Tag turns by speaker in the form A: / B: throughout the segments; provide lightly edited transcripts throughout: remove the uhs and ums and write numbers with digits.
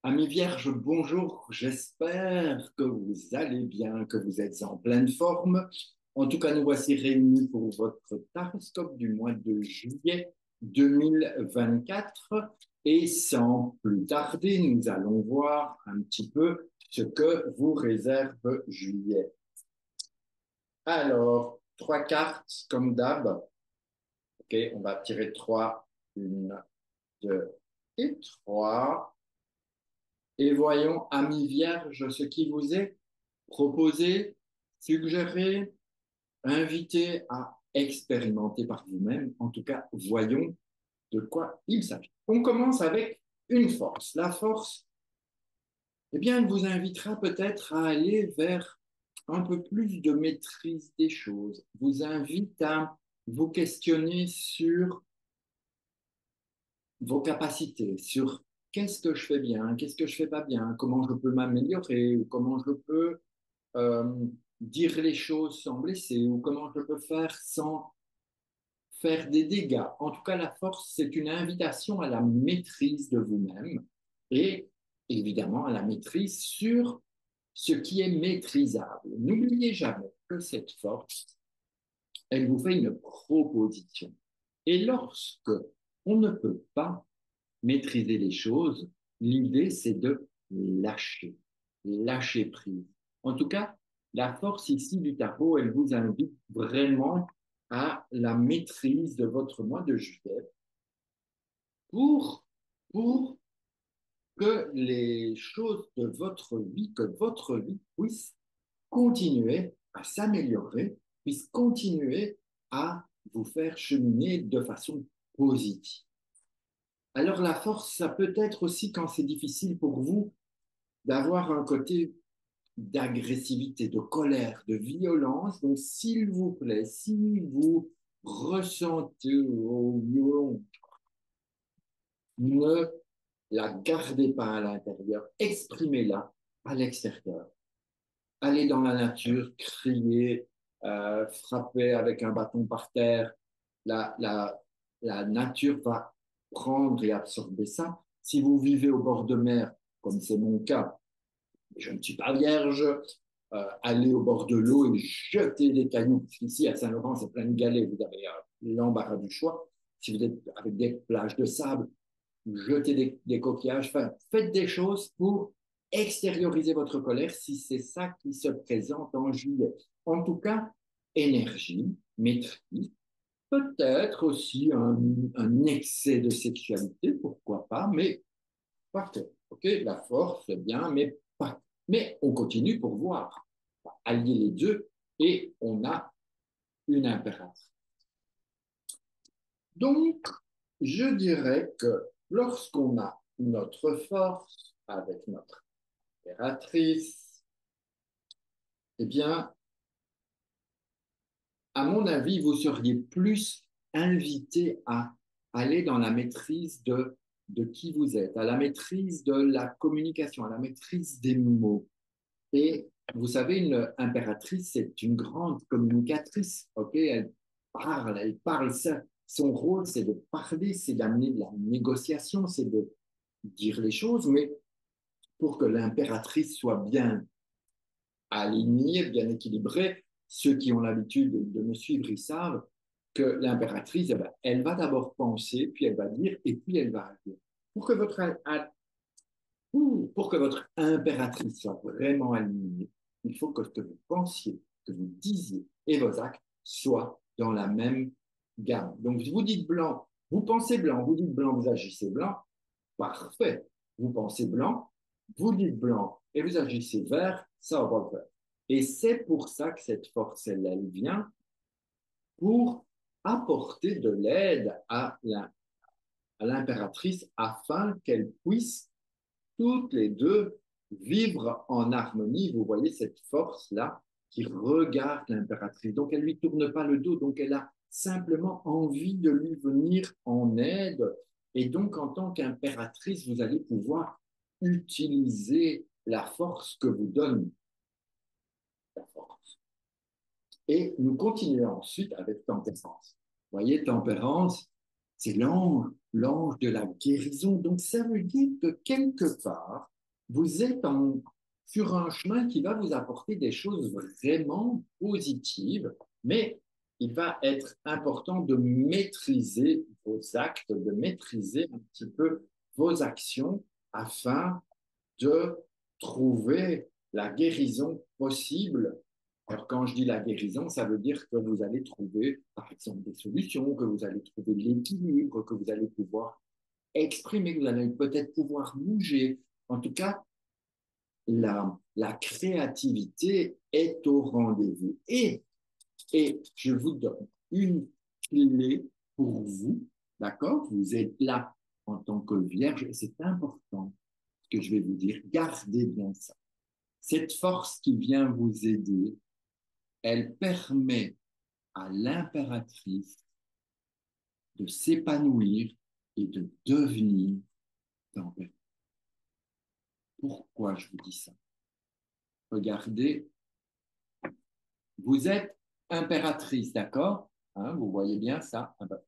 A: Amis vierges, bonjour, j'espère que vous allez bien, que vous êtes en pleine forme. En tout cas, nous voici réunis pour votre taroscope du mois de juillet 2024. Et sans plus tarder, nous allons voir un petit peu ce que vous réserve juillet. Alors, trois cartes comme d'hab. Ok, on va tirer trois. Une, deux et trois. Et voyons, amis vierges, ce qui vous est proposé, suggéré, invité à expérimenter par vous-même. En tout cas, voyons de quoi il s'agit. On commence avec une force. La force, eh bien, elle vous invitera peut-être à aller vers un peu plus de maîtrise des choses, vous invite à vous questionner sur vos capacités, sur qu'est-ce que je fais bien, qu'est-ce que je fais pas bien, comment je peux m'améliorer, ou comment je peux euh, dire les choses sans blesser, ou comment je peux faire sans faire des dégâts. En tout cas, la force, c'est une invitation à la maîtrise de vous-même et évidemment à la maîtrise sur ce qui est maîtrisable. N'oubliez jamais que cette force, elle vous fait une proposition. Et lorsque on ne peut pas maîtriser les choses, l'idée, c'est de lâcher, lâcher prise. En tout cas, la force ici du tarot, elle vous invite vraiment à la maîtrise de votre mois de juillet pour, pour que les choses de votre vie, que votre vie puisse continuer à s'améliorer, puisse continuer à vous faire cheminer de façon positive. Alors la force, ça peut être aussi quand c'est difficile pour vous d'avoir un côté d'agressivité, de colère, de violence. Donc s'il vous plaît, si vous ressentez au violon, ne la gardez pas à l'intérieur, exprimez-la à l'extérieur. Allez dans la nature, criez, frappez avec un bâton par terre. La, la, la nature va prendre et absorber ça. Si vous vivez au bord de mer, comme c'est mon cas, je ne suis pas vierge, allez au bord de l'eau et jetez des cailloux. Ici, à Saint-Laurent, c'est plein de galets, vous avez l'embarras du choix. Si vous êtes avec des plages de sable, jetez des coquillages, enfin, faites des choses pour extérioriser votre colère si c'est ça qui se présente en juillet. En tout cas, énergie, maîtrise, peut-être aussi un excès de sexualité, pourquoi pas, mais pas que. Ok, la force, c'est bien, mais pas. Mais on continue pour voir. Allier les deux et on a une impératrice. Donc, je dirais que lorsqu'on a notre force avec notre impératrice, eh bien, à mon avis, vous seriez plus invité à aller dans la maîtrise de qui vous êtes, à la maîtrise de la communication, à la maîtrise des mots. Et vous savez, une impératrice, c'est une grande communicatrice. Ok, elle parle. Ça. Son rôle, c'est de parler, c'est d'amener de la négociation, c'est de dire les choses, mais pour que l'impératrice soit bien alignée, bien équilibrée, ceux qui ont l'habitude de me suivre, ils savent que l'impératrice, eh ben, elle va d'abord penser, puis elle va dire, et puis elle va agir. Pour que votre pour que votre impératrice soit vraiment alignée, il faut que ce que vous pensiez, que vous disiez et vos actes soient dans la même gamme. Donc, vous dites blanc, vous pensez blanc, vous dites blanc, vous agissez blanc, parfait. Vous pensez blanc, vous dites blanc et vous agissez vert, ça va vert. Et c'est pour ça que cette force, elle vient pour apporter de l'aide à l'impératrice afin qu'elle puisse toutes les deux vivre en harmonie. Vous voyez cette force-là qui regarde l'impératrice. Donc, elle ne lui tourne pas le dos. Donc, elle a simplement envie de lui venir en aide. Et donc, en tant qu'impératrice, vous allez pouvoir utiliser la force que vous donne la force. Et nous continuons ensuite avec tempérance. Vous voyez, tempérance, c'est l'ange de la guérison. Donc, ça veut dire que quelque part, vous êtes sur un chemin qui va vous apporter des choses vraiment positives, mais il va être important de maîtriser vos actes, de maîtriser un petit peu vos actions afin de trouver la guérison possible. Alors, quand je dis la guérison, ça veut dire que vous allez trouver, par exemple, des solutions, que vous allez trouver de l'équilibre, que vous allez pouvoir exprimer, que vous allez peut-être pouvoir bouger. En tout cas, la créativité est au rendez-vous. Et je vous donne une clé pour vous, d'accord? Vous êtes là en tant que vierge, et c'est important ce que je vais vous dire. Gardez bien ça. Cette force qui vient vous aider, elle permet à l'impératrice de s'épanouir et de devenir tempérée. Pourquoi je vous dis ça? Regardez, vous êtes impératrice, d'accord? Hein, vous voyez bien ça? Ah ben,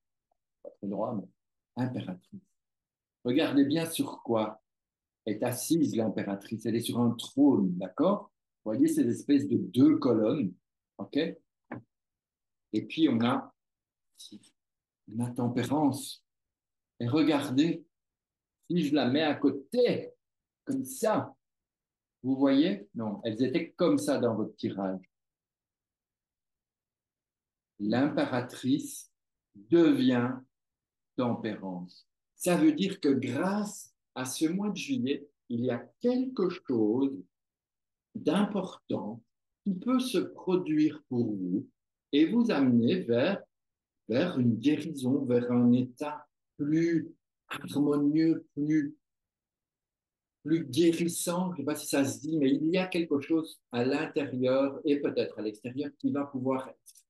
A: pas très droit, mais impératrice. Regardez bien sur quoi est assise l'impératrice. Elle est sur un trône, d'accord? Vous voyez ces espèces de deux colonnes, ok? Et puis on a tempérance. Et regardez, si je la mets à côté, comme ça, vous voyez? Non, elles étaient comme ça dans votre tirage. L'impératrice devient tempérance. Ça veut dire que grâce à ce mois de juillet, il y a quelque chose d'important qui peut se produire pour vous et vous amener vers une guérison, vers un état plus harmonieux, plus guérissant. Je ne sais pas si ça se dit, mais il y a quelque chose à l'intérieur et peut-être à l'extérieur qui va pouvoir être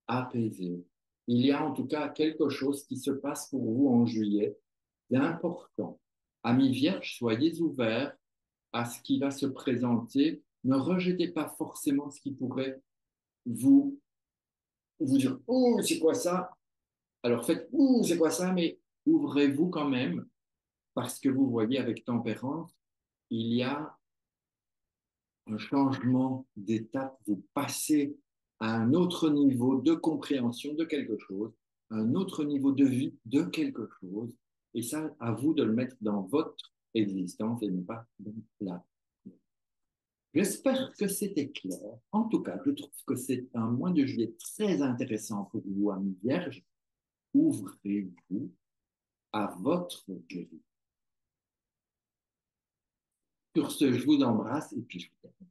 A: apaisé. Il y a en tout cas quelque chose qui se passe pour vous en juillet d'important. Amis vierges, soyez ouverts à ce qui va se présenter. Ne rejetez pas forcément ce qui pourrait vous, vous dire, oh, c'est quoi ça? Alors faites, oh, c'est quoi ça? Mais ouvrez-vous quand même parce que vous voyez avec tempérance, il y a un changement d'étape. Vous passez à un autre niveau de compréhension de quelque chose, un autre niveau de vie de quelque chose. Et ça, à vous de le mettre dans votre existence et non pas dans la. J'espère que c'était clair. En tout cas, je trouve que c'est un mois de juillet très intéressant pour vous, amis vierges. Ouvrez-vous à votre guérison. Sur ce, je vous embrasse et puis je vous dis